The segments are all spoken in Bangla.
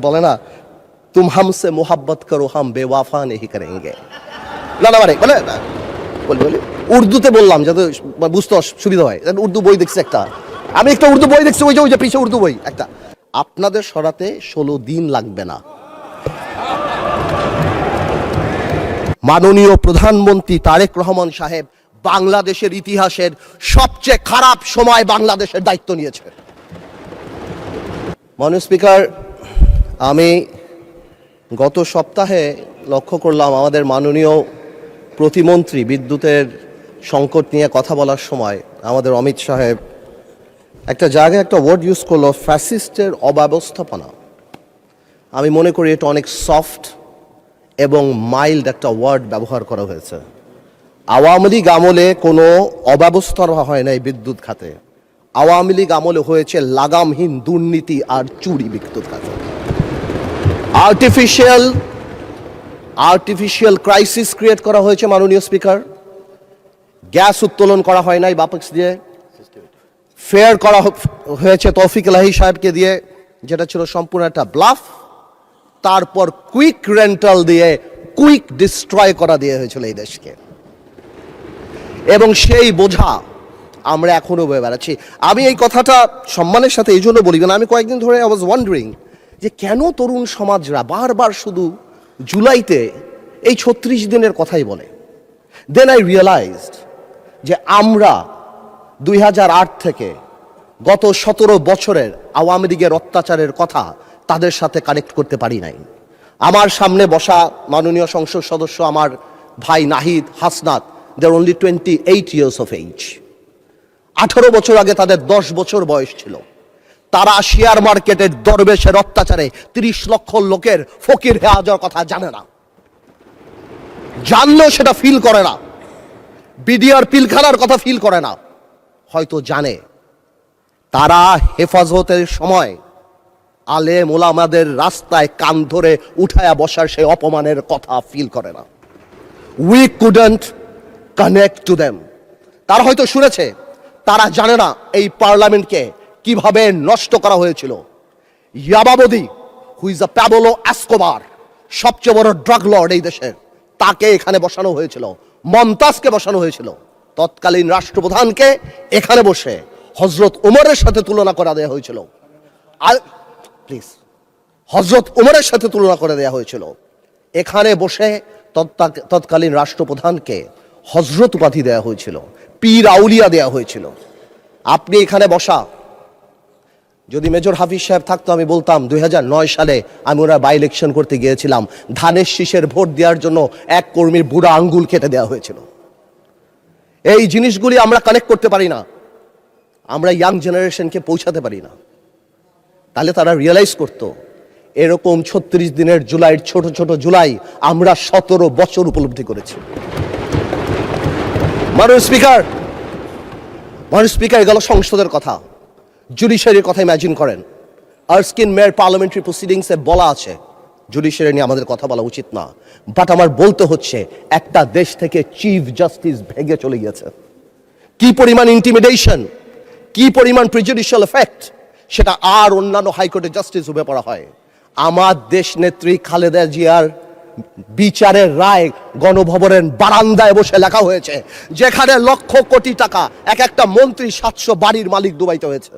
বলে না, তুম হামসে মোহাব্বত করো হাম বেওয়াফা নেহি করেঙ্গে। না না মানে বলে উর্দুতে বললাম যাতে বুঝতে সুবিধা হয়। উর্দু বই দেখছি একটা, আমি একটা উর্দু বই দেখছি, ওই যে পিছিয়ে উর্দু বই একটা। আপনাদের সরাতে 16 দিন লাগবে না। মাননীয় প্রধানমন্ত্রী তারেক রহমান সাহেব বাংলাদেশের ইতিহাসের সবচেয়ে খারাপ সময় বাংলাদেশের দায়িত্ব নিয়েছে। মাননীয় স্পিকার, আমি গত সপ্তাহে লক্ষ্য করলাম আমাদের মাননীয় প্রতিমন্ত্রী বিদ্যুতের সংকট নিয়ে কথা বলার সময় আমাদের অমিত সাহেব একটা জায়গায় একটা ওয়ার্ড ইউজ করলো, ফ্যাসিস্টের অব্যবস্থাপনা। আমি মনে করি এটা অনেক সফট এবং মাইল্ড একটা ওয়ার্ড ব্যবহার করা হয়েছে। আওয়ামী লীগ আমলে কোনো অব্যবস্থা হয় নাই বিদ্যুৎ খাতে। আওয়ামী লীগ আমলে হয়েছে লাগামহীন দুর্নীতি আর চুরি বিদ্যুৎ খাতে। আর্টিফিশিয়াল ক্রাইসিস ক্রিয়েট করা হয়েছে মাননীয় স্পিকার। গ্যাস উত্তোলন করা হয় নাই বাপেক্স দিয়ে, ফেয়ার করা হয়েছে তৌফিক এলাহি সাহেবকে দিয়ে, যেটা ছিল সম্পূর্ণ একটা ব্লাফ। তারপর কুইক রেন্টাল দিয়ে কুইক ডিস্ট্রয় করা দিয়ে হয়েছিল এই দেশকে, এবং সেই বোঝা আমরা এখনো বয়ে বেড়াচ্ছি। আমি এই কথাটা সম্মানের সাথে এই জন্য বলি, আমি কয়েকদিন ধরে আই ওয়াজ ওয়ান্ডারিং যে কেন তরুণ সমাজরা বারবার শুধু জুলাইতে এই 36 দিনের কথাই বলে। দেন আই রিয়েলাইজড যে আমরা 2008 থেকে গত 17 বছরের আওয়ামী লীগের অত্যাচারের কথা তাদের সাথে কানেক্ট করতে পারি নাই। আমার সামনে বসা মাননীয় সংসদ সদস্য আমার ভাই নাহিদ, হাসনাত, দে আর অনলি 28 years of age। 18 বছর আগে তাদের 10 বছর বয়স ছিল। তারা শেয়ার মার্কেটের দরবেশের অত্যাচারে 30 লক্ষ লোকের ফকির হয়ে যাওয়ার কথা জানে না, জানলেও সেটা ফিল করে না। বিডিআর পিলখানার কথা ফিল করে না, হয়তো জানে। তারা হেফাজতের সময় আলেম ওলামাদের রাস্তায় কান ধরে উঠায়া বসার সেই অপমানের কথা ফিল করে না। We couldn't connect to them. তারা হয়তো শুনেছে, তারা জানে না এই পার্লামেন্টকে কিভাবে নষ্ট করা হয়েছিল। ইয়াবাবদি, who is a Pablo Escobar, সবচেয়ে বড় ড্রাগ লর্ড এই দেশের, তাকে এখানে বসানো হয়েছিল। মমতাজকে বসানো হয়েছিল। তৎকালীন রাষ্ট্রপ্রধানকে এখানে বসে হজরত উমরের সাথে তুলনা করা দেওয়া হয়েছিল। প্লিজ, হজরত উমরের সাথে তুলনা করে দেওয়া হয়েছিল। এখানে বসে তৎকালীন রাষ্ট্রপ্রধানকে হজরত উপাধি দেওয়া হয়েছিল, পীর আউলিয়া দেওয়া হয়েছিল। আপনি এখানে বসা, যদি মেজর হাফিজ সাহেব থাকতো আমি বলতাম 2009 সালে আমি ওরা বাই ইলেকশন করতে গিয়েছিলাম, ধানের শীষের ভোট দেওয়ার জন্য এক কর্মীর বুড়া আঙ্গুল কেটে দেওয়া হয়েছিল। এই জিনিসগুলি আমরা কানেক্ট করতে পারি না, আমরা ইয়াং জেনারেশনকে পৌঁছাতে পারি না। তাহলে তারা রিয়েলাইজ করতো এরকম 36 দিনের জুলাইয়ের ছোট ছোট জুলাই আমরা 17 বছর উপলব্ধি করেছি। মাননীয় স্পিকার, গেল সংসদের কথা, জুডিশিয়ারির কথা ইমাজিন করেন। আর্স্কিন মেয়র পার্লামেন্টারি প্রসিডিংসে বলা আছে জুডিশিয়ারি নিয়ে আমাদের কথা বলা উচিত না, বাট আমার বলতে হচ্ছে একটা দেশ থেকে চিফ জাস্টিস ভেঙে চলে গিয়েছে। কি পরিমাণ ইন্টিমিডেশন, কি পরিমাণ প্রেজুডিশিয়াল এফেক্ট, সেটা আর অন্যান্য হাইকোর্টের জাস্টিস উপরে পড়া হয়। আমার দেশ নেত্রী খালেদা জিয়ার বিচারের রায় গণভবনের বারান্দায় বসে লেখা হয়েছে, যেখানে লক্ষ কোটি টাকা এক একটা মন্ত্রী 700 বাড়ির মালিক ডুবাইতে হয়েছে।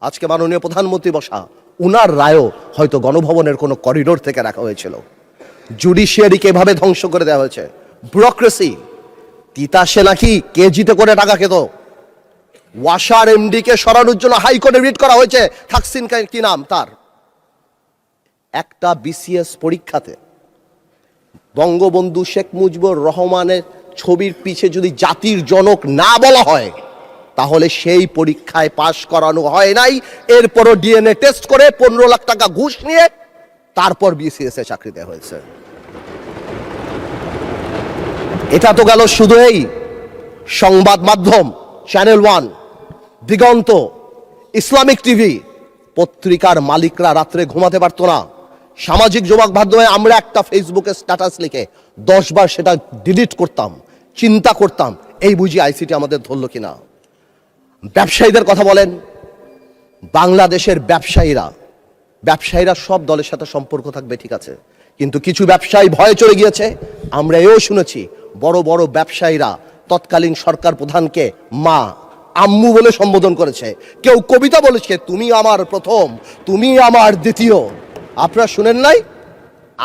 আজকে মাননীয় প্রধানমন্ত্রী বসা, উনার রায়ও হয়তো গণভবনের কোনো করিডোর থেকে রাখা হয়েছিল। জুডিশিয়ারিকে এভাবে ধ্বংস করে দেওয়া হয়েছে। ব্যুরোক্রেসি, তিতাসে নাকি কেজিতে করে টাকা খেত। ওয়াসার এমডিকে সরানোর জন্য হাইকোর্টে রিট করা হয়েছে। থাকসিন কি নাম তার, একটা বিসিএস পরীক্ষাতে বঙ্গবন্ধু শেখ মুজিবুর রহমানের ছবির পিছে যদি জাতির জনক না বলা হয়, তাহলে সেই পরীক্ষায় পাশ করানো হয় নাই। এরপরও ডিএনএ টেস্ট করে 15 লাখ টাকা ঘুষ নিয়ে তারপর বিসিএস এ চাকরি দেওয়া হয়েছে। এটা তো গেল শুধু এই সংবাদ মাধ্যম, চ্যানেল 1, দিগন্ত, ইসলামিক টিভি। পত্রিকার মালিকরা রাত্রে ঘুমাতে পারতো না। সামাজিক যোগাযোগ মাধ্যমে আমরা একটা ফেসবুকে স্ট্যাটাস লিখে 10 বার সেটা ডিলিট করতাম, চিন্তা করতাম এই বুঝি আইসিটি আমাদের ধরলো কিনা। ব্যবসায়ীদের কথা বলেন, বাংলাদেশের ব্যবসায়ীরা ব্যবসায়ীরা সব দলের সাথে সম্পর্ক থাকবে, ঠিক আছে, কিন্তু কিছু ব্যবসায়ী ভয়ে চলে গিয়েছে। আমরা এও শুনেছি বড় বড় ব্যবসায়ীরা তৎকালীন সরকার প্রধানকে মা, আম্মু বলে সম্বোধন করেছে। কেউ কবিতা বলেছে, তুমি আমার প্রথম, তুমি আমার দ্বিতীয়। আপনারা শুনেন নাই?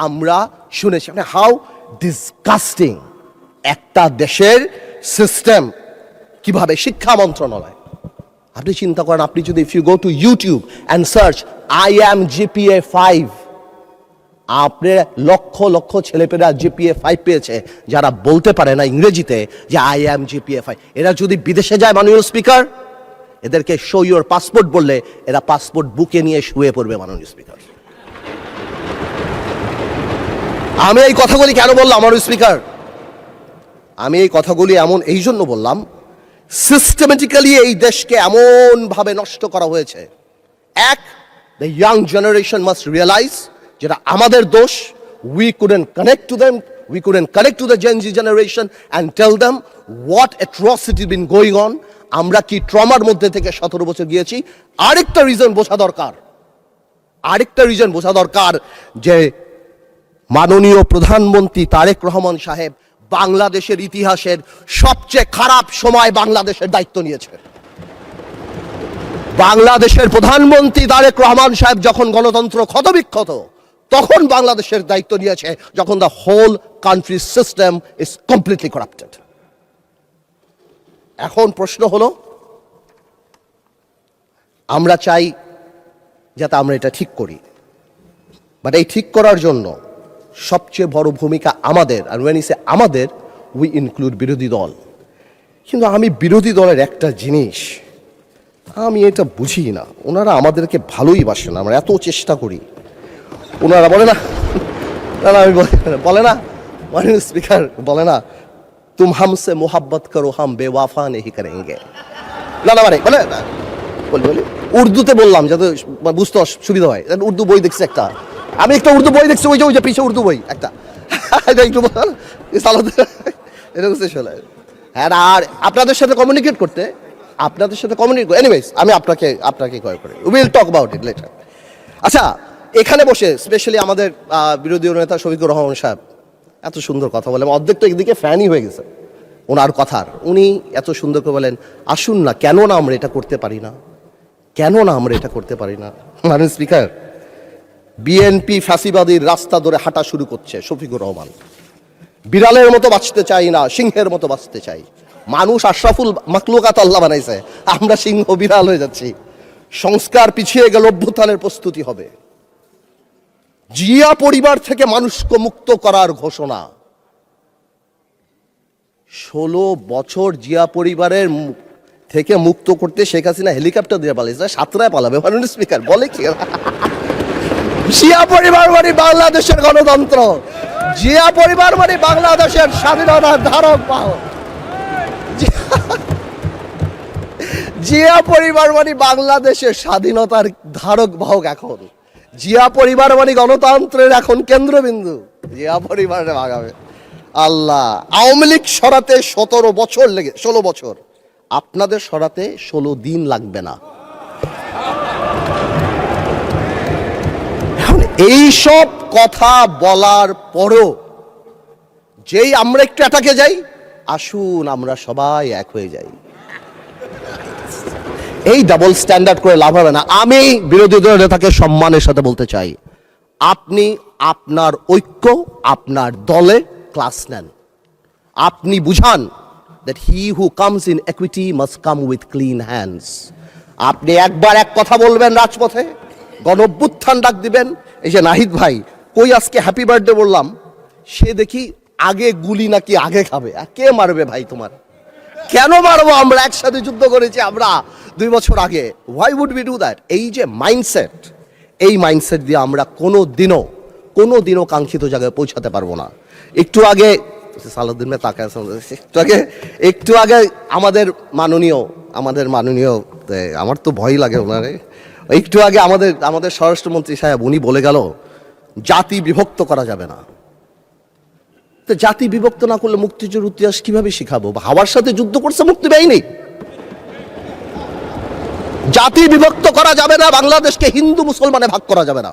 আমরা শুনেছি। মানে হাউ ডিসগাস্টিং একটা দেশের সিস্টেম। কিভাবে শিক্ষা মন্ত্রণালয়, আপনি চিন্তা করেন, আপনি যদি if you go to YouTube and search I am GPA 5, আপনি লক্ষ লক্ষ ছেলেপেলেরা জিপিএ 5 পেয়েছে যারা বলতে পারে না ইংরেজিতে যে আই অ্যাম জিপিএ 5। এরা যদি বিদেশে যায় মাননীয় স্পিকার, এদেরকে শো ইউর পাসপোর্ট বললে এরা পাসপোর্ট বুকে নিয়ে শুয়ে পড়বে মাননীয় স্পিকার। আমি এই কথাগুলি কেন বললাম মাননীয় স্পিকার? আমি এই কথাগুলি এই জন্য বললাম, সিস্টেমেটিক্যালি এই দেশকে এমন ভাবে নষ্ট করা হয়েছে। এক, the young generation must realise যেটা আমাদের দোষ। We couldn't connect to them, we couldn't connect to the Gen Z generation and tell them what atrocity been going on. আমরা কি ট্রমার মধ্যে থেকে 17 বছর গিয়েছি। আরেকটা রিজন বোঝা দরকার যে মাননীয় প্রধানমন্ত্রী তারেক রহমান সাহেব বাংলাদেশের ইতিহাসের সবচেয়ে খারাপ সময় বাংলাদেশের দায়িত্ব নিয়েছে। বাংলাদেশের প্রধানমন্ত্রী তারেক রহমান সাহেব যখন গণতন্ত্র ক্ষতবিক্ষত, তখন বাংলাদেশের দায়িত্ব নিয়েছে, যখন the whole country system is completely corrupted. এখন প্রশ্ন হলো, আমরা চাই যাতে আমরা এটা ঠিক করি, বাট এই ঠিক করার জন্য সবচেয়ে বড় ভূমিকা আমাদের। আর when I say আমাদের, উই ইনক্লুড বিরোধী দল। কিন্তু আমি বিরোধী দলের একটা জিনিস আমি এটা বুঝি না, ওনারা আমাদেরকে ভালোই বাসে না, আমরা এত চেষ্টা করি, ওনারা বলে না, আমি বলে না মাননীয় স্পিকার, বলে না তুম হামসে মোহাব্বত করো হাম বেওয়াফা নেহি করেঙ্গে। মানে বলে উর্দুতে বললাম যাতে বুঝতে সুবিধা হয়। উর্দু বই দেখছি একটা, আমি একটা উর্দু বই দেখছি, ওই যে পিছিয়ে উর্দু বই একটা, একটু হ্যাঁ। আর আপনাদের সাথে কমিউনিকেট করতে, এনিওয়েজ আমি আপনাকে কয় করি, will talk about it later. আচ্ছা, এখানে বসে স্পেশালি আমাদের বিরোধী নেতা শফিকুর রহমান সাহেব এত সুন্দর কথা বলেন, অর্ধেক তো একদিকে ফ্যানই হয়ে গেছে ওনার কথার। উনি এত সুন্দর করে বলেন, আসুন না, কেন না আমরা এটা করতে পারি না, মাননীয় স্পিকার, বিএনপি ফ্যাসিবাদীর রাস্তা ধরে হাঁটা শুরু করছে শফিকুর রহমান। বিড়ালের মতো বাঁচতে চাই না, সিংহের মতো বাঁচতে চাই। মানুষ আশরাফুল মাখলুকাত আল্লাহ বানাইছে, আমরা সিংহ বিড়াল হয়ে যাচ্ছি। সংস্কার পিছিয়ে গেল, অভ্যুত্থানের প্রস্তুতি হবে। জিয়া পরিবার থেকে মানুষকে মুক্ত করার ঘোষণা। 16 বছর জিয়া পরিবারের থেকে মুক্ত করতে শেখ হাসিনা হেলিকপ্টার দিয়ে পালিয়েছে, সাতরায় পালাবে মাননীয় স্পিকার। বলে কি জিয়া পরিবার মানে বাংলাদেশের গণতন্ত্র, জিয়া পরিবার মানে বাংলাদেশের স্বাধীনতার ধারক বাহক, জিয়া পরিবার মানে বাংলাদেশের স্বাধীনতার ধারক বাহক। এখন জিয়া পরিবার মানে গণতন্ত্রের এখন কেন্দ্রবিন্দু। জিয়া পরিবারে ভাগাবে আল্লাহ। আওয়ামী লীগ সরাতে 16 বছর, আপনাদের সরাতে 16 দিন লাগবে না। এই সব কথা বলার পরও যেই আমরা একটু অ্যাটাকে যাই, আসুন আমরা সবাই এক হয়ে যাই, এই ডাবল স্ট্যান্ডার্ড করে লাভ হবে না। আমি বিরোধী দলের নেতাকে সম্মানের সাথে বলতে চাই, আপনি আপনার ঐক্য আপনার দলে ক্লাস নেন। আপনি বুঝান that he who comes in equity must come with clean hands. আপনি একবার এক কথা বলবেন রাজপথে, গণঅভ্যুত্থান ডাক দিবেন। এই যে নাহিদ ভাই কই আজকে হ্যাপি বার্থডে বললাম, সে দেখি আগে গুলি নাকি আগে খাবে। কে মারবে ভাই তোমার? কেন মারবো? আমরা একসাথে যুদ্ধ করেছি আমরা 2 বছর আগে। Why would we do that? এই যে মাইন্ডসেট, এই মাইন্ডসেট দিয়ে আমরা কোনোদিনও কাঙ্ক্ষিত জায়গায় পৌঁছাতে পারবো না। একটু আগে সালাউদ্দিন ভাই তাকায়, একটু আগে আমাদের মাননীয় আমার তো ভয় লাগে ওনারে, একটু আগে আমাদের স্বরাষ্ট্রমন্ত্রী সাহেব উনি বলে গেল জাতি বিভক্ত করা যাবে না। তো জাতি বিভক্ত না করলে মুক্তিযুদ্ধের ইতিহাস কিভাবে শিখাবো? হাওয়ার সাথে যুদ্ধ করছে মুক্তি পায়নি। জাতি বিভক্ত করা যাবে না, বাংলাদেশকে হিন্দু মুসলমানে ভাগ করা যাবে না,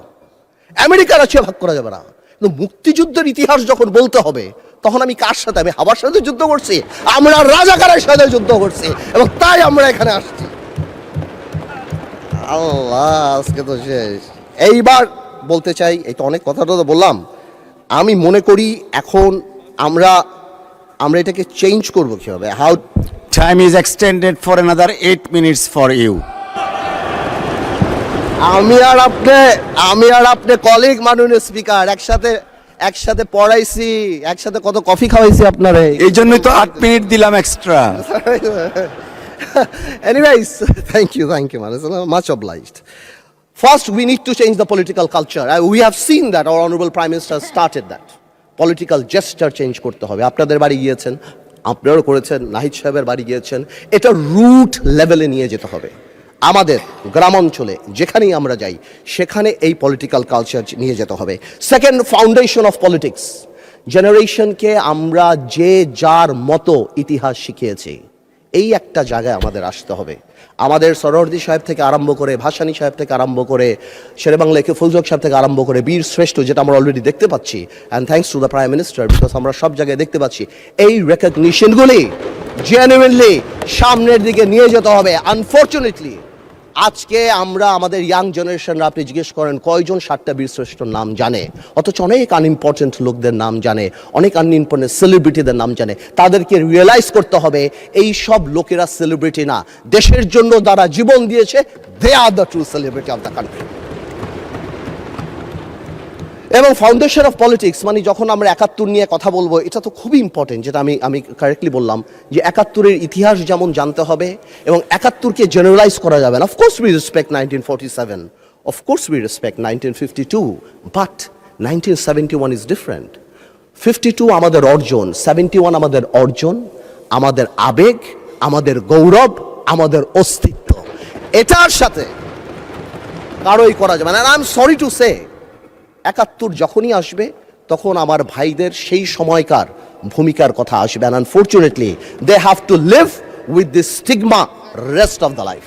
আমেরিকা রাশিয়া ভাগ করা যাবে না। কিন্তু মুক্তিযুদ্ধের ইতিহাস যখন বলতে হবে, তখন আমি কার সাথে? আমি হাবার সাথে যুদ্ধ করছি, আমরা রাজাকারের সাথে যুদ্ধ করছি, এবং তাই আমরা এখানে আসছি। আল্লাহ, আজকে তো শেষ। এইবার বলতে চাই, এই তো অনেক কথাটা তো বললাম, আমি মনে করি এখন আমরা এটাকে চেঞ্জ করবো কিভাবে? How Time is extended for another 8 minutes for you. আমি আর আপনি কলিগ, মাননীয় স্পিকার, একসাথে পড়াইছি, একসাথে কত কফি খাওয়াইছি আপনারে, এই জন্যই তো 8 মিনিট দিলাম extra. Anyways, thank you, man. It's much obliged. First, we need to change the political culture. We have seen that our honorable Prime Minister started that. Political gesture change করতে হবে। আপনাদের বাড়ি গিয়েছেন, আপনারাও করেছেন, নাহিদ সাহেবের বাড়ি গিয়েছেন। এটা রুট লেভেলে নিয়ে যেতে হবে। আমাদের গ্রামাঞ্চলে যেখানেই আমরা যাই, সেখানে এই পলিটিক্যাল কালচার নিয়ে যেতে হবে। Second, foundation of politics. জেনারেশনকে আমরা যে যার মতো ইতিহাস শিখিয়েছি, এই একটা জায়গায় আমাদের আসতে হবে। আমাদের সরোয়ার্দী সাহেব থেকে আরম্ভ করে, ভাসানী সাহেব থেকে আরম্ভ করে, শেরেবাংলা একে ফৌজক সাহেব থেকে আরম্ভ করে, বীর শ্রেষ্ঠ, যেটা আমরা অলরেডি দেখতে পাচ্ছি, and thanks to the prime minister, because আমরা সব জায়গায় দেখতে পাচ্ছি, এই রেকগনিশনগুলি জেনুইনলি সামনের দিকে নিয়ে যেতে হবে। আনফর্চুনেটলি আজকে আমরা আমাদের ইয়াং জেনারেশনরা, আপনি জিজ্ঞেস করেন কয়জন 7টা বীরশ্রেষ্ঠর নাম জানে, অথচ অনেক আনইম্পর্টেন্ট লোকদের নাম জানে, অনেক আনইম্পর্টেন্ট সেলিব্রিটিদের নাম জানে। তাদেরকে রিয়েলাইজ করতে হবে, এই সব লোকেরা সেলিব্রিটি না, দেশের জন্য যারা জীবন দিয়েছে, they are the true celebrity of the country. এবং ফাউন্ডেশন অফ পলিটিক্স মানে যখন আমরা 71 নিয়ে কথা বলবো, এটা তো খুবই ইম্পর্টেন্ট, যেটা আমি কারেক্টলি বললাম, যে 71-এর ইতিহাস যেমন জানতে হবে, এবং 71-কে জেনারেলাইজ করা যাবে না। Of course we respect 1947, of course we respect 1952, but 1971 is different. 52 আমাদের অর্জন, 71 আমাদের অর্জন, আমাদের আবেগ, আমাদের গৌরব, আমাদের অস্তিত্ব। এটার সাথে কারোই করা যাবে না। I am sorry to say, 71 যখনই আসবে, তখন আমার ভাইদের সেই সময়কার ভূমিকার কথা আসবে। And unfortunately they have to live with this stigma rest of the life.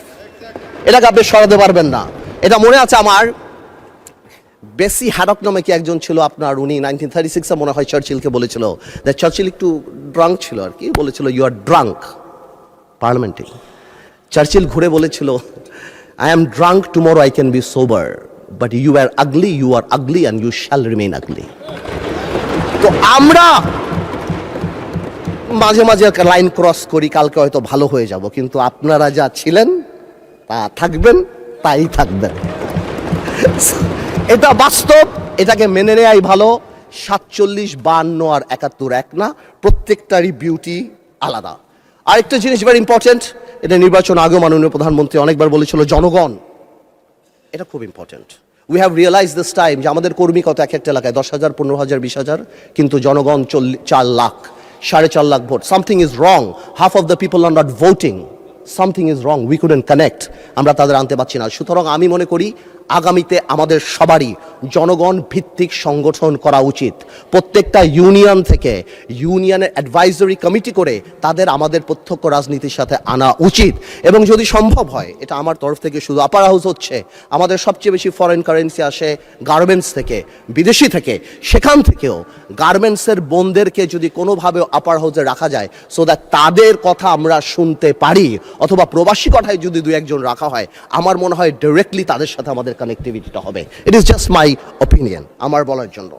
এটাকে আপনি সরাতে পারবেন না। এটা মনে আছে আমার, বেসি হ্যাডক নামে কি একজন ছিল আপনার, উনি 1936-এ মনে হয় চার্চিলকে বলেছিল, চার্চিল একটু ড্রাঙ্ক ছিল আর কি, বলেছিল ইউ আর ড্রাঙ্ক পার্লামেন্টে। চার্চিল ঘুরে বলেছিল, I am drunk, tomorrow I can be sober, but you are ugly and you shall remain ugly. তো আমরা মাঝে মাঝে লাইন ক্রস করি, কালকে হয়তো ভালো হয়ে যাব, কিন্তু আপনারা যা ছিলেন তা থাকবেন, তাই থাকবেন। এটা বাস্তব, এটাকে মেনে নেয়াই ভালো। 47, 52 আর 71 এক না, প্রত্যেকটারই বিউটি আলাদা। আরেকটা জিনিস ভেরি ইম্পর্টেন্ট, এটা নির্বাচন আগে মাননীয় প্রধানমন্ত্রী অনেকবার বলেছিল, জনগণ। এটা খুব important. We have realise this time যে আমাদের কর্মী কত এক একটা এলাকায় 10,000, 15,000, 20,000, কিন্তু জনগণ 4 lakh, 4.5 lakh vote. Something is wrong, half of the people are not voting, something is wrong, we couldn't connect, আমরা তাদের আনতে পারছি না। সুতরাং আমি মনে করি আগামীতে আমাদের সবারই জনগণ ভিত্তিক সংগঠন করা উচিত। প্রত্যেকটা ইউনিয়ন থেকে ইউনিয়নের অ্যাডভাইজরি কমিটি করে তাদের আমাদের প্রত্যক্ষ রাজনীতির সাথে আনা উচিত। এবং যদি সম্ভব হয়, এটা আমার তরফ থেকে শুধু, আপার হাউস হচ্ছে, আমাদের সবচেয়ে বেশি ফরেন কারেন্সি আসে গার্মেন্টস থেকে, বিদেশি থেকে, সেখান থেকেও গার্মেন্টসের বোনদেরকে যদি কোনোভাবে আপার হাউসে রাখা যায়, সো দ্যাট তাদের কথা আমরা শুনতে পারি, অথবা প্রবাসী কথায় যদি 2-1 জন রাখা হয়, আমার মনে হয় ডিরেক্টলি তাদের সাথে আমাদের কানেক্টিভিটিটা হবে। It is just my opinion, আমার বলার জন্য।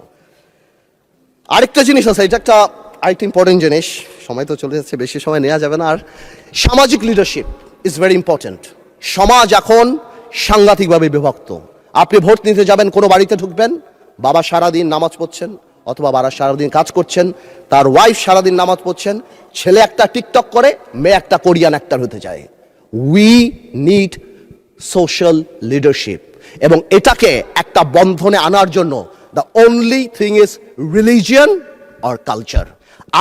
আরেকটা জিনিস আছে, এটা আরেকটা ইম্পর্টেন্ট জিনিস, সময় তো চলে যাচ্ছে, বেশি সময় নেওয়া যাবে না। আর সামাজিক লিডারশিপ ইজ ভেরি ইম্পর্টেন্ট। সমাজ এখন সাংঘাতিকভাবে বিভক্ত। আপনি ভোট নিতে যাবেন, কোনো বাড়িতে ঢুকবেন, বাবা সারাদিন নামাজ পড়ছেন, অথবা বাবা সারাদিন কাজ করছেন, তার ওয়াইফ সারাদিন নামাজ পড়ছেন, ছেলে একটা টিকটক করে, মেয়ে একটা কোরিয়ান অ্যাক্টর হতে চায়। উই নিড সোশ্যাল লিডারশিপ, এবং এটাকে একটা বন্ধনে আনার জন্য the only thing is religion or culture.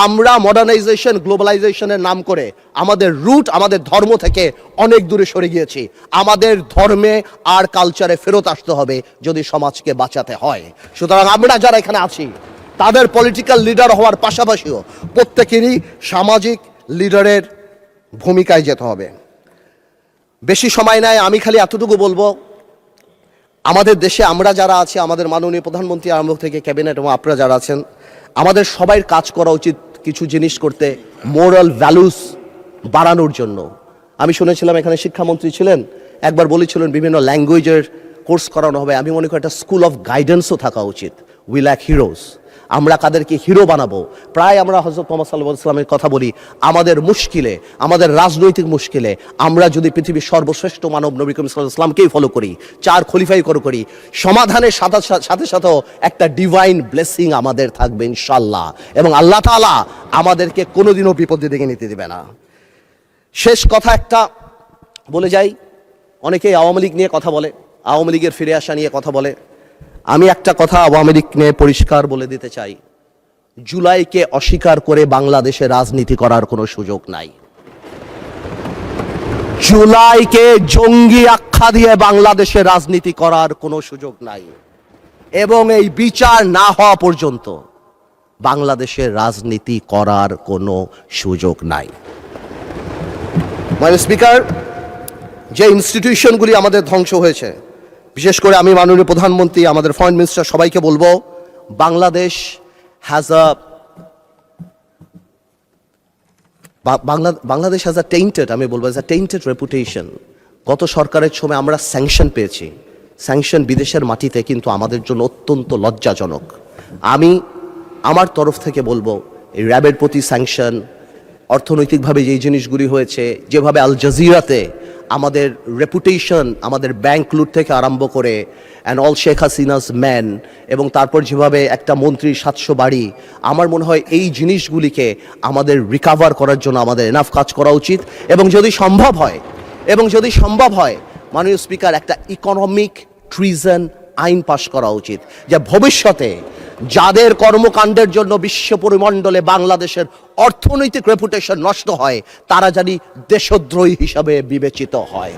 আমরা মডার্নাইজেশন, গ্লোবালাইজেশনের নাম করে আমাদের রুট, আমাদের ধর্ম থেকে অনেক দূরে সরে গিয়েছি। আমাদের ধর্মে আর কালচারে ফেরত আসতে হবে যদি সমাজকে বাঁচাতে হয়। সুতরাং আমরা যারা এখানে আছি, তাদের পলিটিক্যাল লিডার হওয়ার পাশাপাশিও প্রত্যেকেরই সামাজিক লিডারের ভূমিকায় যেতে হবে। বেশি সময় নাই, আমি খালি এতটুকু বলবো, আমাদের দেশে আমরা যারা আছি, আমাদের মাননীয় প্রধানমন্ত্রী আরম্ভ থেকে ক্যাবিনেট এবং আপনারা যারা আছেন, আমাদের সবাই কাজ করা উচিত কিছু জিনিস করতে, মোরাল ভ্যালুস বাড়ানোর জন্য। আমি শুনেছিলাম এখানে শিক্ষামন্ত্রী ছিলেন, একবার বলেছিলেন বিভিন্ন ল্যাঙ্গুয়েজের কোর্স করানো হবে। আমি মনে করি একটা স্কুল অফ গাইডেন্সও থাকা উচিত। We lack heroes. আমরা কাদেরকে হিরো বানাবো? প্রায় আমরা হযরত মুহাম্মদ সাল্লাল্লাহু আলাইহি ওয়াসাল্লামের কথা বলি, আমাদের মুশকিলে, আমাদের রাজনৈতিক মুশকিলে আমরা যদি পৃথিবীর সর্বশ্রেষ্ঠ মানব নবী করিম সাল্লাল্লাহু আলাইহি ওয়াসাল্লামকেই ফলো করি, চার খলিফাই করি, সমাধানের সাথে সাথেও একটা ডিভাইন ব্লেসিং আমাদের থাকবে ইনশাআল্লাহ, এবং আল্লাহ তাআলা আমাদেরকে কোনোদিনও বিপদের দিকে নিতে দেবে না। শেষ কথা একটা বলে যাই, অনেকেই আওয়ামী লীগ নিয়ে কথা বলে, আওয়ামী লীগের ফিরে আসা নিয়ে কথা বলে। আমি একটা কথা আওয়ামী লীগ নিয়ে পরিষ্কার বলে দিতে চাই, জুলাইকে অস্বীকার করে বাংলাদেশে রাজনীতি করার কোনো সুযোগ নাই। জুলাইকে জঙ্গি আখ্যা দিয়ে বাংলাদেশে রাজনীতি করার কোনো সুযোগ নাই, এবং এই বিচার না হওয়া পর্যন্ত বাংলাদেশে রাজনীতি করার কোনো সুযোগ নাই। মাননীয় স্পিকার, যে ইনস্টিটিউশনগুলি আমাদের ধ্বংস হয়েছে, বিশেষ করে আমি মাননীয় প্রধানমন্ত্রী, আমাদের ফরেন মিনিস্টার সবাইকে বলবো, বাংলাদেশ হ্যাজ আ টেইন্টেড, আমি বলবো অ্যাজ আ টেইন্টেড রেপুটেশন। গত সরকারের সময় আমরা স্যাংশন পেয়েছি, স্যাংশন বিদেশের মাটিতে, কিন্তু আমাদের জন্য অত্যন্ত লজ্জাজনক। আমি আমার তরফ থেকে বলবো, এই র্যাবের প্রতি স্যাংশন, অর্থনৈতিকভাবে যেই জিনিসগুলি হয়েছে, যেভাবে আল জাজিরাতে আমাদের রেপুটেশন, আমাদের ব্যাংক লুট থেকে আরম্ভ করে and all Sheikh Hasina's man, এবং তারপর যেভাবে একটা মন্ত্রীর 700 বাড়ি, আমার মনে হয় এই জিনিসগুলিকে আমাদের রিকাভার করার জন্য আমাদের এনাফ কাজ করা উচিত। এবং যদি সম্ভব হয় মাননীয় স্পিকার, একটা ইকোনমিক ট্রিজন আইন পাশ করা উচিত, যা ভবিষ্যতে যাদের কর্মকাণ্ডের জন্য বিশ্ব পরিমণ্ডলে বাংলাদেশের অর্থনৈতিক রেপুটেশন নষ্ট হয়, তারা জানি দেশদ্রোহী হিসাবে বিবেচিত হয়।